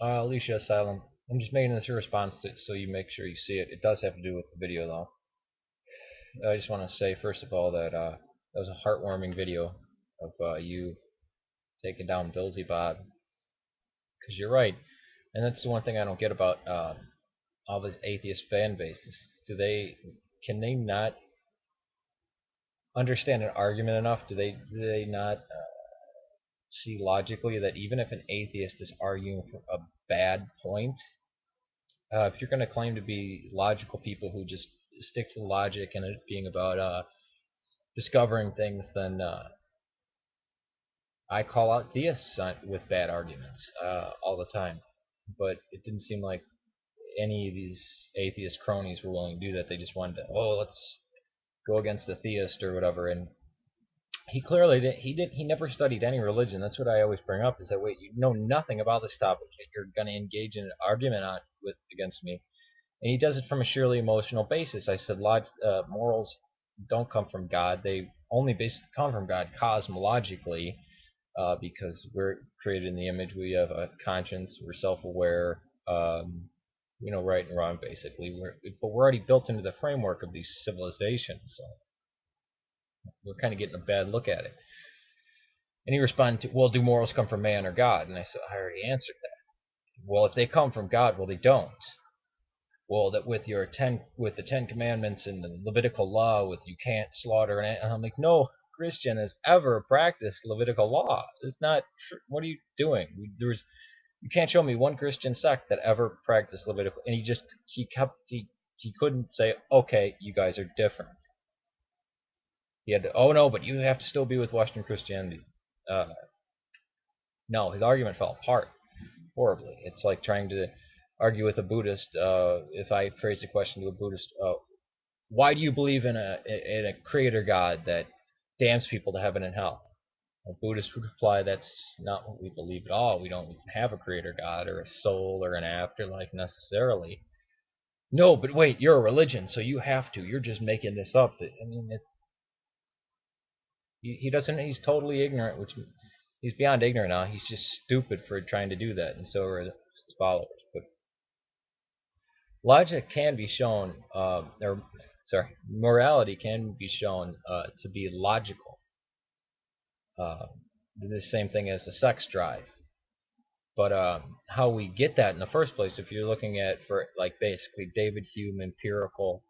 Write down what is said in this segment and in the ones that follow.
Alicia Asylum. I'm just making this a response to so you make sure you see it. It does have to do with the video though. I just want to say first of all that that was a heartwarming video of you taking down Billzybobb, because you're right, and that's the one thing I don't get about all this atheist fan bases. Can they not understand an argument enough? Do they not see logically that even if an atheist is arguing for a bad point, if you're going to claim to be logical people who just stick to logic and it being about discovering things, then I call out theists with bad arguments all the time. But it didn't seem like any of these atheist cronies were willing to do that. They just wanted to, let's go against the theist or whatever. And he clearly did. He never studied any religion. That's what I always bring up. Is that wait, you know nothing about this topic that you're going to engage in an argument against me. And he does it from a sheerly emotional basis. I said morals don't come from God. They only basically come from God cosmologically, because we're created in the image. We have a conscience. We're self-aware. We know right and wrong, basically. But we're already built into the framework of these civilizations, so we're kind of getting a bad look at it. And he responded to, well, do morals come from man or God? And I said, I already answered that. Well, if they come from God, well, they don't. Well, that with the 10 Commandments and the Levitical law, with you can't slaughter an animal. I'm like, no Christian has ever practiced Levitical law. It's not. What are you doing? You can't show me one Christian sect that ever practiced Levitical. And he couldn't say, okay, you guys are different. He had to, oh no, but you have to still be with Western Christianity. No, his argument fell apart horribly. It's like trying to argue with a Buddhist. If I phrase a question to a Buddhist, why do you believe in a creator God that damns people to heaven and hell? A Buddhist would reply, that's not what we believe at all. We don't have a creator God or a soul or an afterlife necessarily. No, but wait, you're a religion, so you have to. You're just making this up. I mean, he doesn't. He's totally ignorant, which he's beyond ignorant now. He's just stupid for trying to do that, and so are his followers. But logic can be shown, morality can be shown to be logical. The same thing as the sex drive. But how we get that in the first place, if you're looking at for like basically David Hume empirical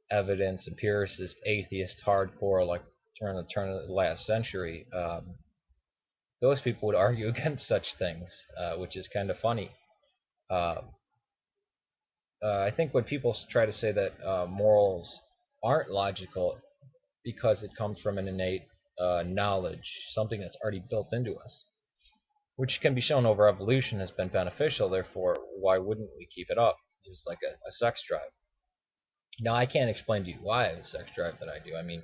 evidence, empiricist, atheist, hardcore, like turn of the last century, those people would argue against such things, which is kind of funny. I think when people try to say that morals aren't logical because it comes from an innate knowledge, something that's already built into us, which can be shown over evolution has been beneficial. Therefore, why wouldn't we keep it up? Just like a sex drive. Now, I can't explain to you why I have a sex drive that I do. I mean,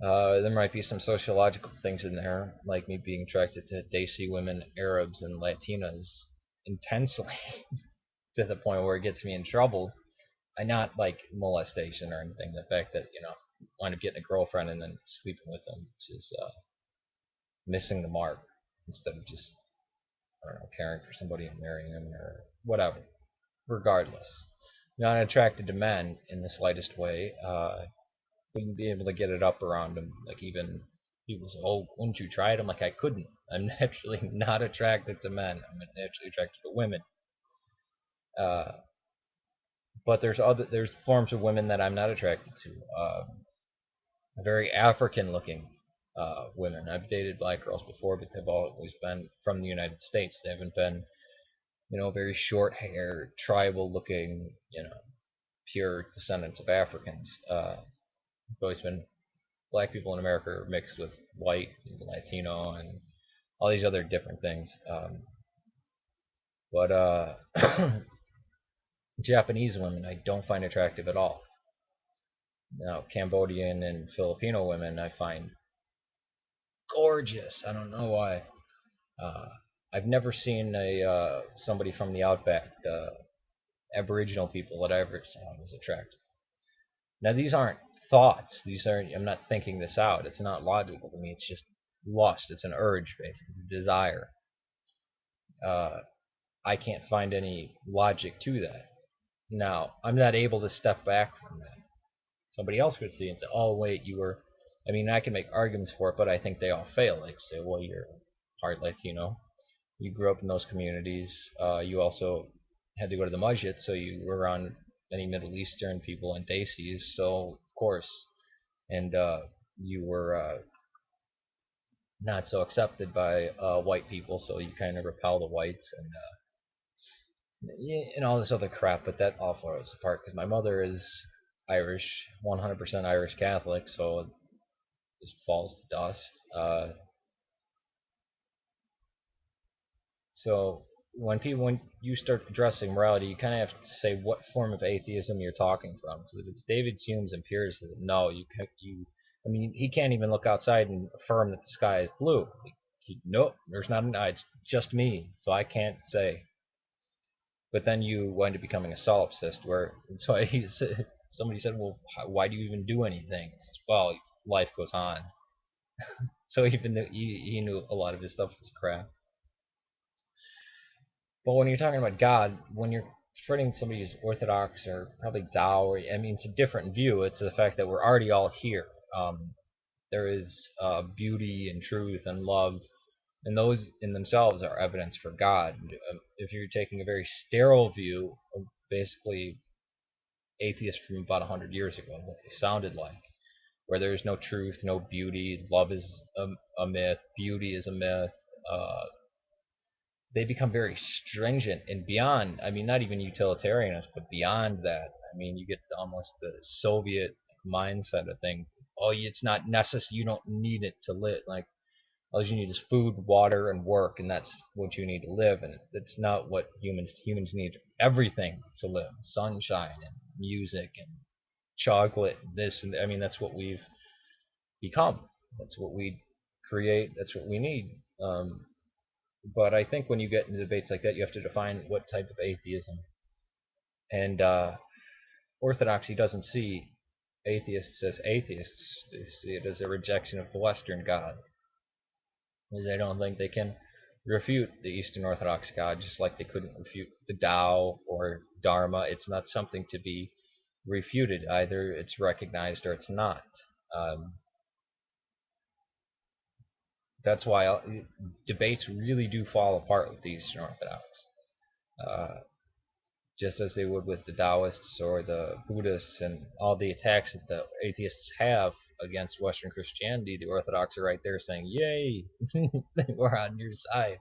there might be some sociological things in there, like me being attracted to Desi women, Arabs, and Latinas intensely to the point where it gets me in trouble. And not like molestation or anything. The fact that, wind up getting a girlfriend and then sleeping with them, which is missing the mark instead of just, I don't know, caring for somebody and marrying them or whatever. Regardless, not attracted to men in the slightest way. Wouldn't be able to get it up around them. Like even people say, "Oh, wouldn't you try it?" I'm like, I couldn't. I'm naturally not attracted to men. I'm naturally attracted to women. But there's forms of women that I'm not attracted to. Very African-looking women. I've dated black girls before, but they've always been from the United States. They haven't been, very short hair, tribal looking, pure descendants of Africans. It's always been black people in America are mixed with white and Latino and all these other different things. But Japanese women I don't find attractive at all. Now, Cambodian and Filipino women I find gorgeous. I don't know why. I've never seen somebody from the outback, Aboriginal people that I ever saw was attractive. Now these aren't thoughts. I'm not thinking this out. It's not logical to me. It's just lust. It's an urge, basically. It's a desire. I can't find any logic to that. Now, I'm not able to step back from that. Somebody else could see and say, oh, wait, you were. I mean, I can make arguments for it, but I think they all fail. Like, say, well, you're part Latino. You grew up in those communities. You also had to go to the masjid, so you were around many Middle Eastern people and Desis, so of course. And you were not so accepted by white people, so you kind of repel the whites and all this other crap. But that all falls apart because my mother is Irish, 100% Irish Catholic, so it just falls to dust. So when you start addressing morality, you kind of have to say what form of atheism you're talking from. Because if it's David Hume's empiricism, no, I mean, he can't even look outside and affirm that the sky is blue. Nope, there's not an eye. It's just me, so I can't say. But then you wind up becoming a solipsist, where so somebody said, well, why do you even do anything? Well, life goes on. So even though he knew a lot of his stuff was crap. But when you're talking about God, when you're confronting somebody who's Orthodox or probably Tao, or I mean, it's a different view. It's the fact that we're already all here. There is beauty and truth and love, and those in themselves are evidence for God. If you're taking a very sterile view of basically atheists from about 100 years ago, what they sounded like, where there is no truth, no beauty, love is a myth, beauty is a myth, they become very stringent and beyond. I mean, not even utilitarianist, but beyond that. I mean, you get almost the Soviet mindset of things. Oh, it's not necessary. You don't need it to live. Like all you need is food, water, and work, and that's what you need to live. And it's not what humans need everything to live. Sunshine and music and chocolate, this and I mean, that's what we've become. That's what we create. That's what we need. But I think when you get into debates like that, you have to define what type of atheism. And Orthodoxy doesn't see atheists as atheists; they see it as a rejection of the Western God. They don't think they can refute the Eastern Orthodox God, just like they couldn't refute the Tao or Dharma. It's not something to be refuted. Either it's recognized or it's not. Um, that's why debates really do fall apart with the Eastern Orthodox. Uh, just as they would with the Taoists or the Buddhists and all the attacks that the atheists have against Western Christianity, the Orthodox are right there saying, "Yay, we're on your side."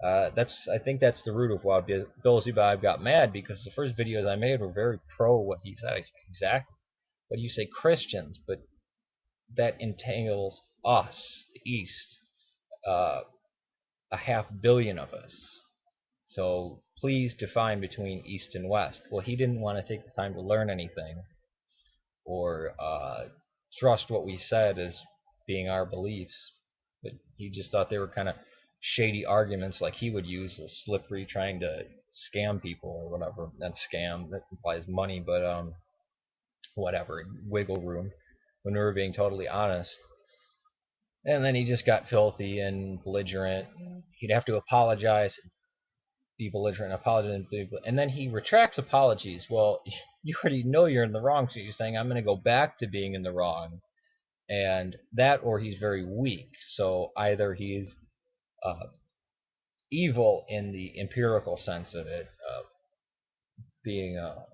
I think that's the root of why Billzybobb got mad, because the first videos I made were very pro what he said. I said, exactly. But you say Christians, but that entails us, the East, uh, a 500,000,000 of us. So please define between East and West. Well, he didn't want to take the time to learn anything or trust what we said as being our beliefs. But he just thought they were kind of shady arguments like he would use, a slippery trying to scam people or whatever. Not scam, that implies money, but whatever, wiggle room when we were being totally honest. And then he just got filthy and belligerent. He'd have to apologize, be belligerent, apologize, and then he retracts apologies. Well, you already know you're in the wrong, so you're saying I'm going to go back to being in the wrong, and that, or he's very weak. So either he's uh, evil in the empirical sense of it, being a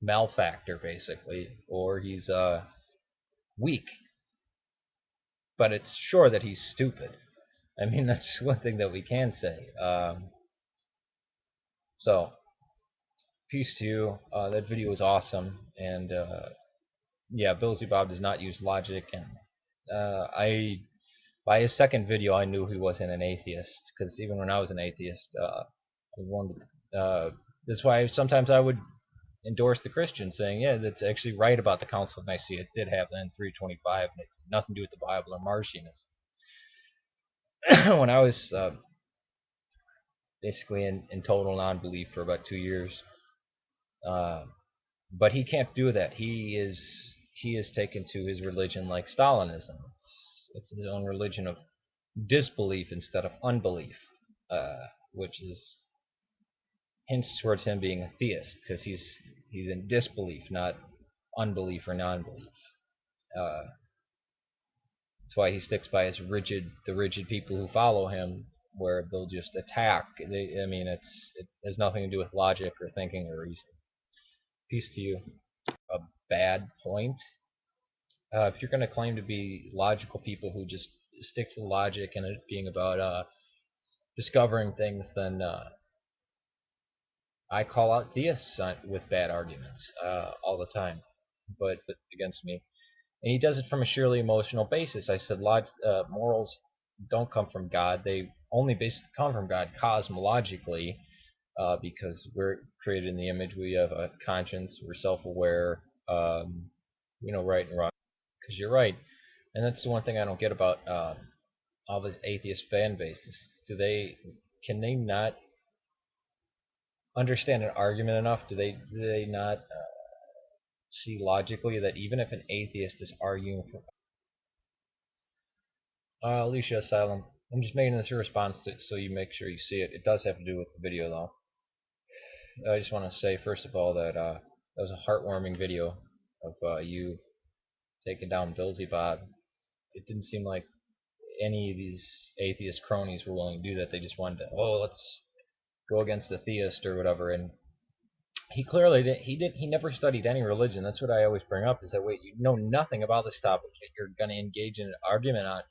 malefactor basically, or he's weak. But it's sure that he's stupid. I mean, that's one thing that we can say. So peace to you. That video was awesome, and yeah, Billzybobb does not use logic, and I by his second video I knew he wasn't an atheist, because even when I was an atheist, I wanted. That's why sometimes I would endorse the Christians, saying, yeah, that's actually right about the Council of Nicaea. It did have then 325, and it had nothing to do with the Bible or Martianism. When I was basically in total non-belief for about 2 years. But he can't do that. He is taken to his religion like Stalinism. It's his own religion of disbelief instead of unbelief, which is hints towards him being a theist because he's in disbelief, not unbelief or non-belief. That's why he sticks by the rigid people who follow him, where they'll just attack. It has nothing to do with logic or thinking or reason. Peace to you. A bad point. If you're going to claim to be logical people who just stick to logic and it being about discovering things, then I call out theists with bad arguments all the time, but against me. And he does it from a sheerly emotional basis. I said morals don't come from God. They only basically come from God cosmologically because we're created in the image. We have a conscience. We're self-aware. We know right and wrong. Because you're right. And that's the one thing I don't get about all this atheist fan bases. Can they not understand an argument enough? Do they not see logically that even if an atheist is arguing for AliciasAsylum, I'm just making this a response to it so you make sure you see it. It does have to do with the video though. I just want to say first of all that that was a heartwarming video of you taking down Billzybobb. It didn't seem like any of these atheist cronies were willing to do that. They just wanted to, let's go against the theist or whatever. And he clearly he never studied any religion. That's what I always bring up, is that, wait, you know nothing about this topic, yet you're going to engage in an argument on